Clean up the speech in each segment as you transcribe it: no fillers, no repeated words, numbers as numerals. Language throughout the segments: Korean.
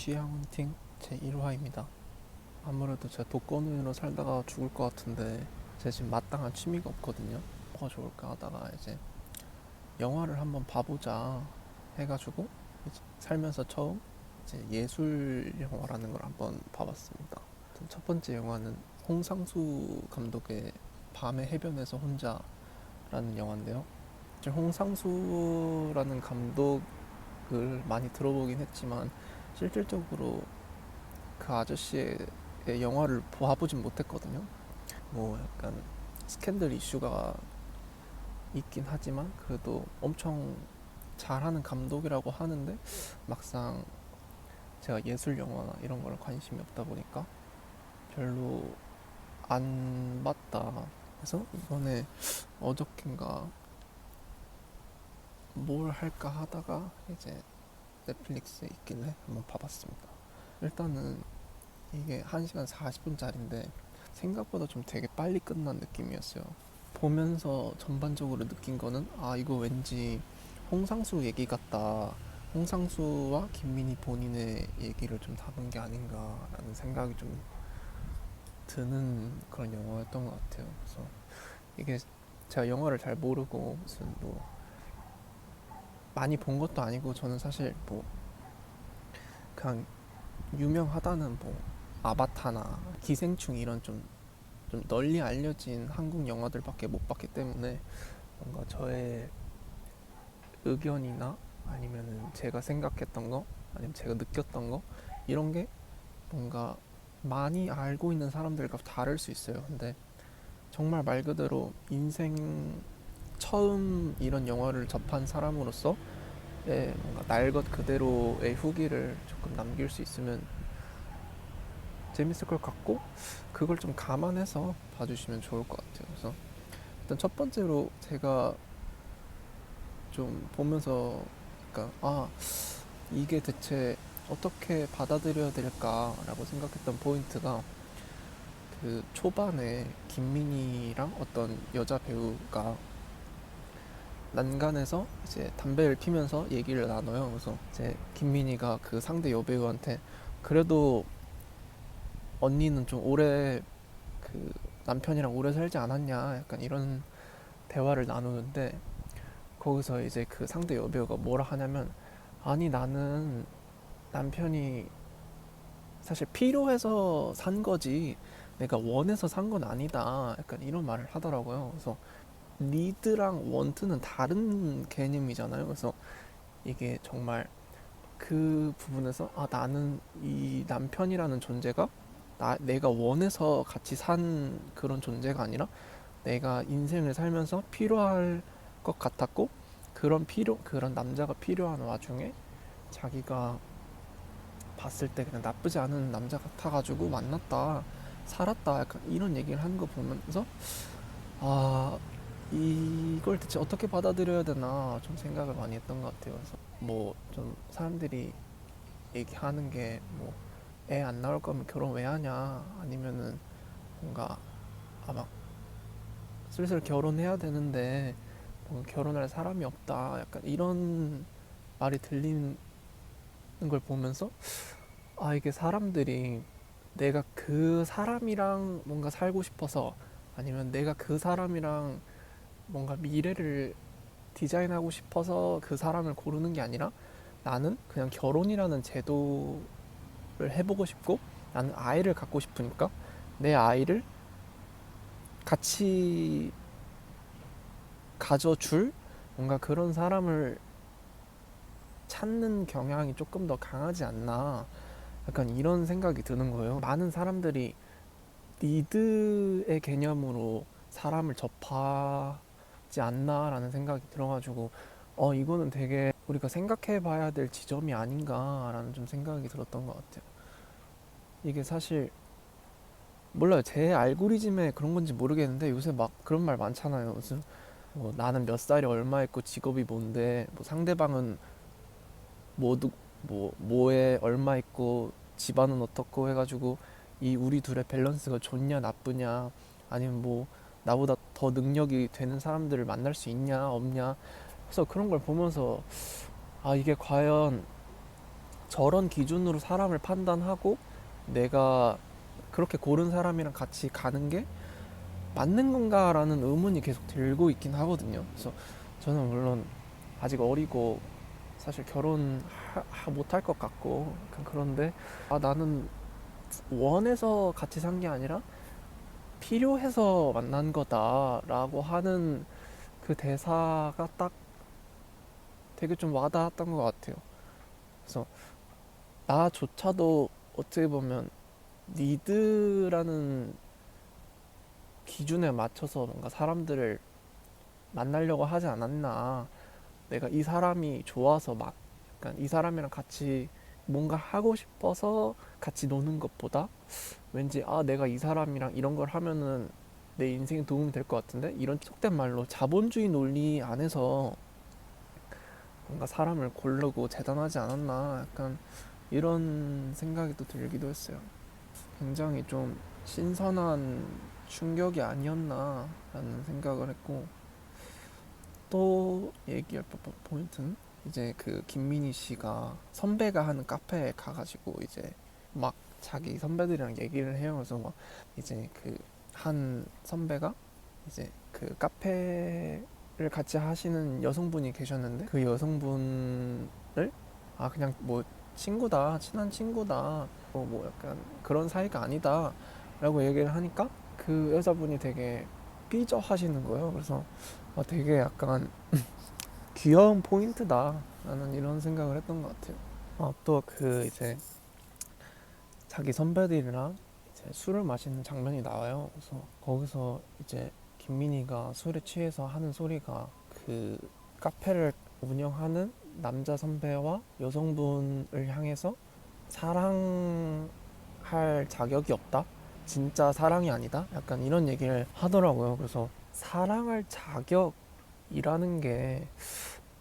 취향 헌팅 제1화입니다. 아무래도 제가 독거노인으로 살다가 죽을 것 같은데 제가 지금 마땅한 취미가 없거든요. 뭐가 좋을까 하다가 이제 영화를 한번 봐보자 해가지고 이제 살면서 처음 이제 예술 영화라는 걸 한번 봐봤습니다. 첫 번째 영화는 홍상수 감독의 밤의 해변에서 혼자라는 영화인데요. 홍상수라는 감독을 많이 들어보긴 했지만 실질적으로 그 아저씨의 영화를 봐보진 못했거든요. 뭐 약간 스캔들 이슈가 있긴 하지만 그래도 엄청 잘하는 감독이라고 하는데 막상 제가 예술 영화나 이런 거에 관심이 없다 보니까 별로 안 봤다. 그래서 이번에 어저께인가 뭘 할까 하다가 이제 넷플릭스에 있길래 한번 봐봤습니다. 일단은 이게 1시간 40분짜리인데 생각보다 좀 되게 빨리 끝난 느낌이었어요. 보면서 전반적으로 느낀 거는 이거 왠지 홍상수 얘기 같다. 홍상수와 김민희 본인의 얘기를 좀 담은 게 아닌가라는 생각이 좀 드는 그런 영화였던 것 같아요. 그래서 이게 제가 영화를 잘 모르고 무슨 뭐 많이 본 것도 아니고 저는 사실 뭐 그냥 유명하다는 뭐 아바타나 기생충 이런 좀 널리 알려진 한국 영화들밖에 못 봤기 때문에 뭔가 저의 의견이나 아니면은 제가 생각했던 거 아니면 제가 느꼈던 거 이런 게 뭔가 많이 알고 있는 사람들과 다를 수 있어요. 근데 정말 말 그대로 인생 처음 이런 영화를 접한 사람으로서 뭔가 날 것 그대로의 후기를 조금 남길 수 있으면 재밌을 것 같고 그걸 좀 감안해서 봐주시면 좋을 것 같아요. 그래서 일단 첫 번째로 제가 좀 보면서 그러니까 이게 대체 어떻게 받아들여야 될까라고 생각했던 포인트가 그 초반에 김민희랑 어떤 여자 배우가 난간에서 이제 담배를 피면서 얘기를 나눠요. 그래서 이제 김민희가 그 상대 여배우한테 그래도 언니는 좀 오래 그 남편이랑 오래 살지 않았냐 약간 이런 대화를 나누는데 거기서 이제 그 상대 여배우가 뭐라 하냐면 아니 나는 남편이 사실 필요해서 산 거지 내가 원해서 산 건 아니다 약간 이런 말을 하더라고요. 그래서 니드랑 원트는 다른 개념이잖아요. 그래서 이게 정말 그 부분에서 나는 이 남편이라는 존재가 내가 원해서 같이 산 그런 존재가 아니라 내가 인생을 살면서 필요할 것 같았고 그런 남자가 필요한 와중에 자기가 봤을 때 그냥 나쁘지 않은 남자 같아가지고 만났다 살았다 약간 이런 얘기를 하는 거 보면서 아 이걸 대체 어떻게 받아들여야 되나 좀 생각을 많이 했던 것 같아요. 그래서 뭐 좀 사람들이 얘기하는 게 뭐 애 안 나올 거면 결혼 왜 하냐 아니면은 뭔가 막 슬슬 결혼해야 되는데 뭔가 결혼할 사람이 없다 약간 이런 말이 들리는 걸 보면서 이게 사람들이 내가 그 사람이랑 뭔가 살고 싶어서 아니면 내가 그 사람이랑 뭔가 미래를 디자인하고 싶어서 그 사람을 고르는 게 아니라 나는 그냥 결혼이라는 제도를 해보고 싶고 나는 아이를 갖고 싶으니까 내 아이를 같이 가져줄 뭔가 그런 사람을 찾는 경향이 조금 더 강하지 않나 약간 이런 생각이 드는 거예요. 많은 사람들이 니드의 개념으로 사람을 접하지 않나라는 생각이 들어가지고 이거는 되게 우리가 생각해 봐야 될 지점이 아닌가라는 좀 생각이 들었던 것 같아요. 이게 사실 몰라요. 제 알고리즘에 그런 건지 모르겠는데 요새 막 그런 말 많잖아요. 무슨 뭐 나는 몇 살이 얼마 있고 직업이 뭔데 뭐 상대방은 모두 뭐에 얼마 있고 집안은 어떻고 해가지고 이 우리 둘의 밸런스가 좋냐 나쁘냐 아니면 뭐 나보다 더 능력이 되는 사람들을 만날 수 있냐 없냐 그래서 그런 걸 보면서 이게 과연 저런 기준으로 사람을 판단하고 내가 그렇게 고른 사람이랑 같이 가는 게 맞는 건가라는 의문이 계속 들고 있긴 하거든요. 그래서 저는 물론 아직 어리고 사실 결혼 못할 것 같고 그런데 나는 원해서 같이 산 게 아니라 필요해서 만난 거다라고 하는 그 대사가 딱 되게 좀 와닿았던 것 같아요. 그래서 나조차도 어떻게 보면 니드라는 기준에 맞춰서 뭔가 사람들을 만나려고 하지 않았나. 내가 이 사람이 좋아서 막 약간 이 사람이랑 같이 뭔가 하고 싶어서 같이 노는 것보다 왠지 내가 이 사람이랑 이런 걸 하면은 내 인생에 도움이 될 것 같은데, 이런 속된 말로 자본주의 논리 안에서 뭔가 사람을 고르고 재단하지 않았나, 약간 이런 생각이 또 들기도 했어요. 굉장히 좀 신선한 충격이 아니었나라는 생각을 했고, 또 얘기할 법한 포인트는 이제 그 김민희 씨가 선배가 하는 카페에 가가지고 이제 막 자기 선배들이랑 얘기를 해요. 그래서 막 이제 그 한 선배가 이제 그 카페를 같이 하시는 여성분이 계셨는데, 그 여성분을 그냥 뭐 친구다, 친한 친구다, 뭐 약간 그런 사이가 아니다 라고 얘기를 하니까 그 여자분이 되게 삐져 하시는 거예요. 그래서 되게 약간 귀여운 포인트다 라는 이런 생각을 했던 것 같아요. 또 그 이제 자기 선배들이랑 이제 술을 마시는 장면이 나와요. 그래서 거기서 이제 김민희가 술에 취해서 하는 소리가, 그 카페를 운영하는 남자 선배와 여성분을 향해서 사랑할 자격이 없다, 진짜 사랑이 아니다, 약간 이런 얘기를 하더라고요. 그래서 사랑할 자격이라는 게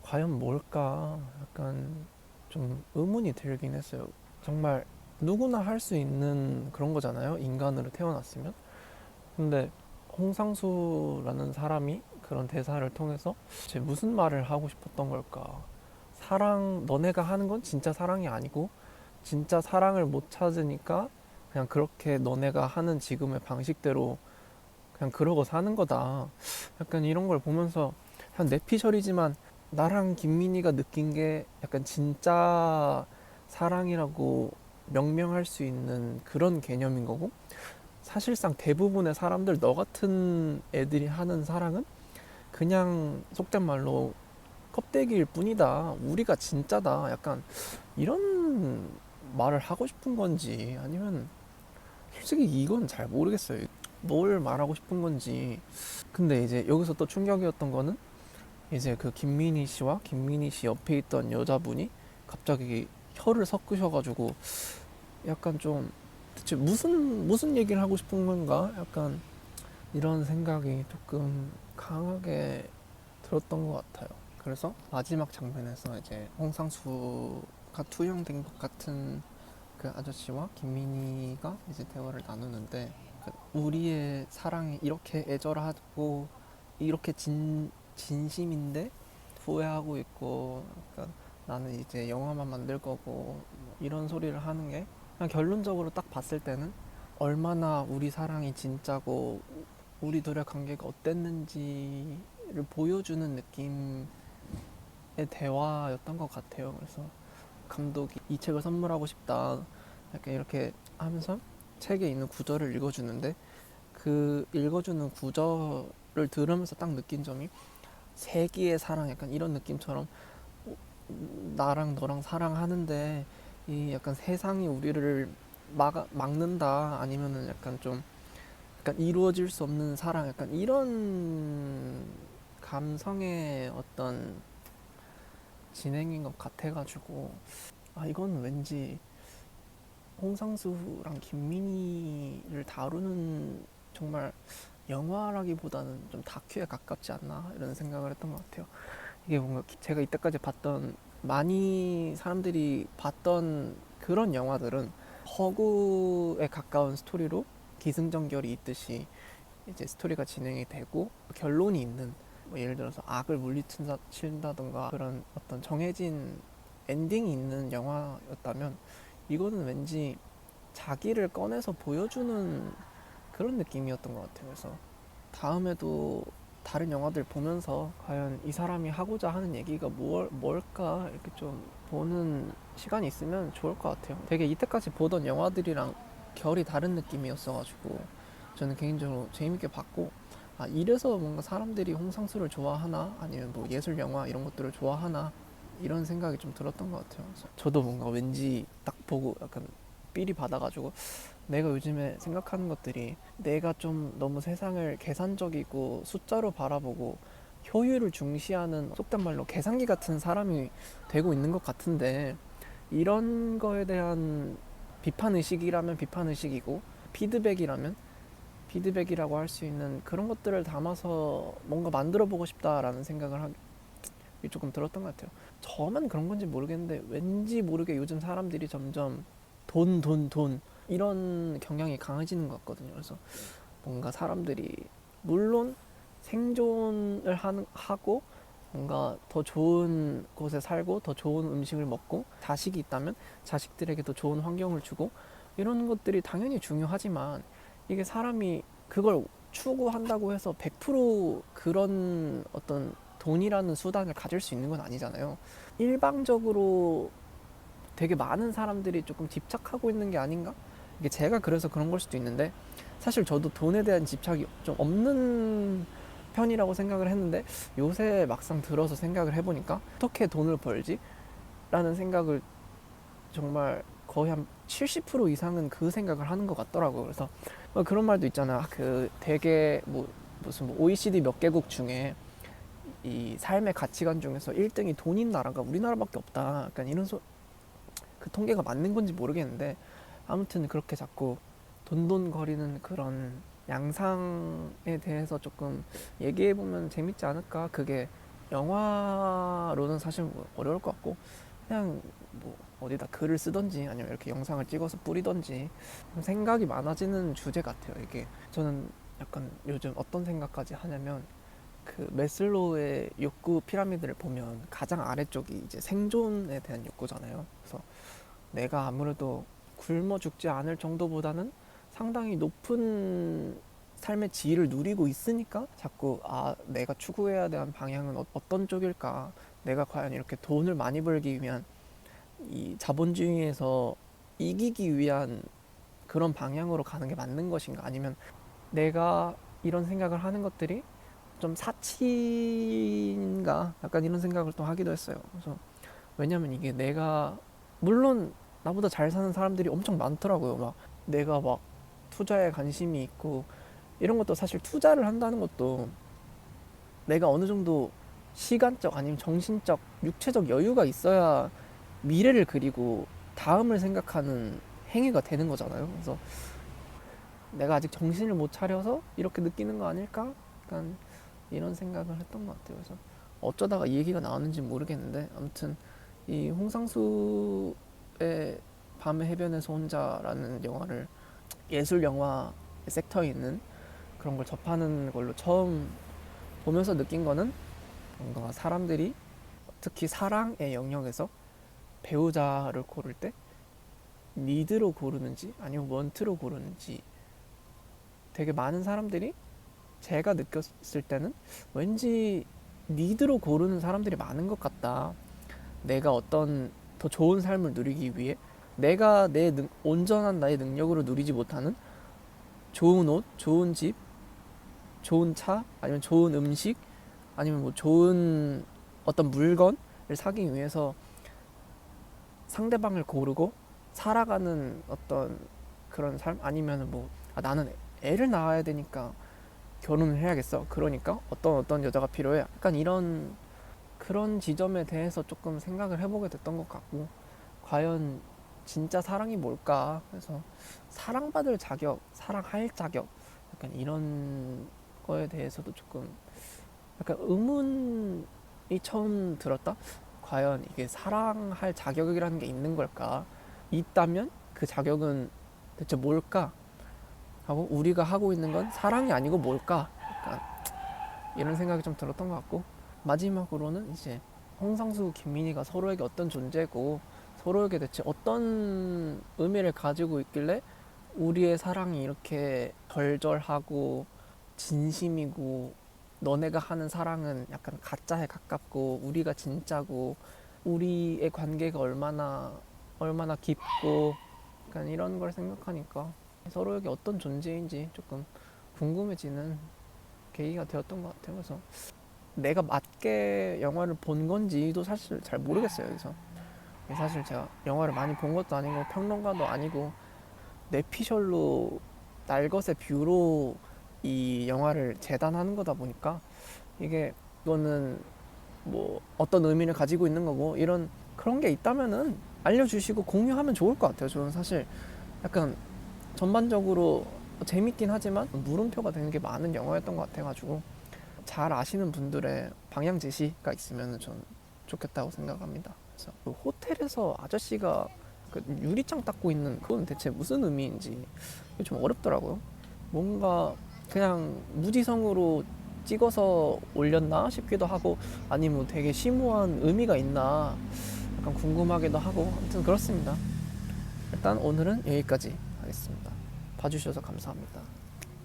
과연 뭘까, 약간 좀 의문이 들긴 했어요. 정말 누구나 할 수 있는 그런 거잖아요, 인간으로 태어났으면. 근데 홍상수라는 사람이 그런 대사를 통해서 제 무슨 말을 하고 싶었던 걸까. 너네가 하는 건 진짜 사랑이 아니고, 진짜 사랑을 못 찾으니까 그냥 그렇게 너네가 하는 지금의 방식대로 그냥 그러고 사는 거다, 약간 이런 걸 보면서 한 내피셜이지만 나랑 김민희가 느낀 게 약간 진짜 사랑이라고 명명할 수 있는 그런 개념인 거고, 사실상 대부분의 사람들, 너 같은 애들이 하는 사랑은 그냥 속된 말로 껍데기일 뿐이다, 우리가 진짜다, 약간 이런 말을 하고 싶은 건지, 아니면 솔직히 이건 잘 모르겠어요, 뭘 말하고 싶은 건지. 근데 이제 여기서 또 충격이었던 거는, 이제 그 김민희 씨와 김민희 씨 옆에 있던 여자분이 갑자기 혀를 섞으셔가지고 약간 좀 대체 무슨 얘기를 하고 싶은 건가, 약간 이런 생각이 조금 강하게 들었던 것 같아요. 그래서 마지막 장면에서 이제 홍상수가 투영된 것 같은 그 아저씨와 김민희가 이제 대화를 나누는데, 우리의 사랑이 이렇게 애절하고 이렇게 진심인데 후회하고 있고, 그러니까 나는 이제 영화만 만들 거고, 이런 소리를 하는 게 그냥 결론적으로 딱 봤을 때는 얼마나 우리 사랑이 진짜고 우리 둘의 관계가 어땠는지를 보여주는 느낌의 대화였던 것 같아요. 그래서 감독이 이 책을 선물하고 싶다, 약간 이렇게 하면서 책에 있는 구절을 읽어주는데, 그 읽어주는 구절을 들으면서 딱 느낀 점이, 세기의 사랑, 약간 이런 느낌처럼 나랑 너랑 사랑하는데 이 약간 세상이 우리를 막는다, 아니면은 약간 좀 약간 이루어질 수 없는 사랑, 약간 이런 감성의 어떤 진행인 것 같아가지고, 이건 왠지 홍상수랑 김민희를 다루는 정말 영화라기보다는 좀 다큐에 가깝지 않나, 이런 생각을 했던 것 같아요. 이게 뭔가 제가 이때까지 봤던, 많이 사람들이 봤던 그런 영화들은 허구에 가까운 스토리로 기승전결이 있듯이 이제 스토리가 진행이 되고 결론이 있는, 뭐 예를 들어서 악을 물리친다던가 그런 어떤 정해진 엔딩이 있는 영화였다면 이거는 왠지 자기를 꺼내서 보여주는 그런 느낌이었던 것 같아요. 그래서 다음에도 다른 영화들 보면서 과연 이 사람이 하고자 하는 얘기가 뭘까 이렇게 좀 보는 시간이 있으면 좋을 것 같아요. 되게 이때까지 보던 영화들이랑 결이 다른 느낌이었어가지고 저는 개인적으로 재밌게 봤고, 아, 이래서 뭔가 사람들이 홍상수를 좋아하나 아니면 뭐 예술 영화 이런 것들을 좋아하나 이런 생각이 좀 들었던 것 같아요. 그래서 저도 뭔가 왠지 딱 보고 약간 삘이 받아가지고 내가 요즘에 생각하는 것들이 내가 좀 너무 세상을 계산적이고 숫자로 바라보고 효율을 중시하는 속된 말로 계산기 같은 사람이 되고 있는 것 같은데, 이런 거에 대한 비판 의식이라면 비판 의식이고 피드백이라면 피드백이라고 할 수 있는 그런 것들을 담아서 뭔가 만들어 보고 싶다라는 생각을 하기 조금 들었던 것 같아요. 저만 그런 건지 모르겠는데 왠지 모르게 요즘 사람들이 점점 돈 이런 경향이 강해지는 것 같거든요. 그래서 뭔가 사람들이 물론 생존을 하고 뭔가 더 좋은 곳에 살고 더 좋은 음식을 먹고 자식이 있다면 자식들에게 더 좋은 환경을 주고 이런 것들이 당연히 중요하지만, 이게 사람이 그걸 추구한다고 해서 100% 그런 어떤 돈이라는 수단을 가질 수 있는 건 아니잖아요. 일방적으로 되게 많은 사람들이 조금 집착하고 있는 게 아닌가? 이게 제가 그래서 그런 걸 수도 있는데, 사실 저도 돈에 대한 집착이 좀 없는 편이라고 생각을 했는데 요새 막상 들어서 생각을 해보니까 어떻게 돈을 벌지? 라는 생각을 정말 거의 한 70% 이상은 그 생각을 하는 것 같더라고요. 그래서 그런 말도 있잖아. 그 되게 뭐 무슨 뭐 OECD 몇 개국 중에 이 삶의 가치관 중에서 1등이 돈인 나라가 우리나라밖에 없다. 약간 이런 그 통계가 맞는 건지 모르겠는데 아무튼 그렇게 자꾸 돈돈거리는 그런 양상에 대해서 조금 얘기해보면 재밌지 않을까. 그게 영화로는 사실 뭐 어려울 것 같고 그냥 뭐 어디다 글을 쓰던지 아니면 이렇게 영상을 찍어서 뿌리던지 생각이 많아지는 주제 같아요. 이게 저는 약간 요즘 어떤 생각까지 하냐면 그 메슬로우의 욕구 피라미드를 보면 가장 아래쪽이 이제 생존에 대한 욕구잖아요. 그래서 내가 아무래도 굶어 죽지 않을 정도보다는 상당히 높은 삶의 지위를 누리고 있으니까 자꾸 내가 추구해야 되는 방향은 어떤 쪽일까, 내가 과연 이렇게 돈을 많이 벌기 위한 이 자본주의에서 이기기 위한 그런 방향으로 가는 게 맞는 것인가, 아니면 내가 이런 생각을 하는 것들이 좀 사치인가, 약간 이런 생각을 또 하기도 했어요. 그래서 왜냐면 이게 내가 물론 나보다 잘 사는 사람들이 엄청 많더라고요. 막 내가 막 투자에 관심이 있고 이런 것도 사실 투자를 한다는 것도 내가 어느 정도 시간적 아니면 정신적 육체적 여유가 있어야 미래를 그리고 다음을 생각하는 행위가 되는 거잖아요. 그래서 내가 아직 정신을 못 차려서 이렇게 느끼는 거 아닐까? 약간 이런 생각을 했던 것 같아요. 그래서 어쩌다가 이 얘기가 나왔는지 모르겠는데 아무튼 이 홍상수의 밤의 해변에서 혼자라는 영화를 예술 영화 섹터에 있는 그런 걸 접하는 걸로 처음 보면서 느낀 거는, 뭔가 사람들이 특히 사랑의 영역에서 배우자를 고를 때 니드로 고르는지 아니면 원트로 고르는지, 되게 많은 사람들이 제가 느꼈을 때는 왠지 니드로 고르는 사람들이 많은 것 같다. 내가 어떤 더 좋은 삶을 누리기 위해 내가 온전한 나의 능력으로 누리지 못하는 좋은 옷, 좋은 집, 좋은 차, 아니면 좋은 음식, 아니면 뭐 좋은 어떤 물건을 사기 위해서 상대방을 고르고 살아가는 어떤 그런 삶, 아니면 뭐 나는 애를 낳아야 되니까 결혼을 해야겠어. 그러니까 어떤 여자가 필요해. 약간 이런 그런 지점에 대해서 조금 생각을 해보게 됐던 것 같고, 과연 진짜 사랑이 뭘까? 그래서 사랑받을 자격, 사랑할 자격, 약간 이런 거에 대해서도 조금 약간 의문이 처음 들었다? 과연 이게 사랑할 자격이라는 게 있는 걸까? 있다면 그 자격은 대체 뭘까? 하고 우리가 하고 있는 건 사랑이 아니고 뭘까? 약간 이런 생각이 좀 들었던 것 같고, 마지막으로는 이제 홍상수, 김민희가 서로에게 어떤 존재고 서로에게 대체 어떤 의미를 가지고 있길래 우리의 사랑이 이렇게 절절하고 진심이고 너네가 하는 사랑은 약간 가짜에 가깝고 우리가 진짜고 우리의 관계가 얼마나 깊고 약간 이런 걸 생각하니까 서로에게 어떤 존재인지 조금 궁금해지는 계기가 되었던 것 같아요. 그래서 내가 맞게 영화를 본 건지도 사실 잘 모르겠어요. 여기서 사실 제가 영화를 많이 본 것도 아니고 평론가도 아니고 내피셜로 날것의 뷰로 이 영화를 재단하는 거다 보니까 이게 이거는 뭐 어떤 의미를 가지고 있는 거고 이런 그런 게 있다면은 알려주시고 공유하면 좋을 것 같아요. 저는 사실 약간 전반적으로 재밌긴 하지만 물음표가 되는 게 많은 영화였던 것 같아가지고 잘 아시는 분들의 방향 제시가 있으면 전 좋겠다고 생각합니다. 그래서 그 호텔에서 아저씨가 그 유리창 닦고 있는 그건 대체 무슨 의미인지 좀 어렵더라고요. 뭔가 그냥 무지성으로 찍어서 올렸나 싶기도 하고 아니면 되게 심오한 의미가 있나 약간 궁금하기도 하고 아무튼 그렇습니다. 일단 오늘은 여기까지 하겠습니다. 봐주셔서 감사합니다.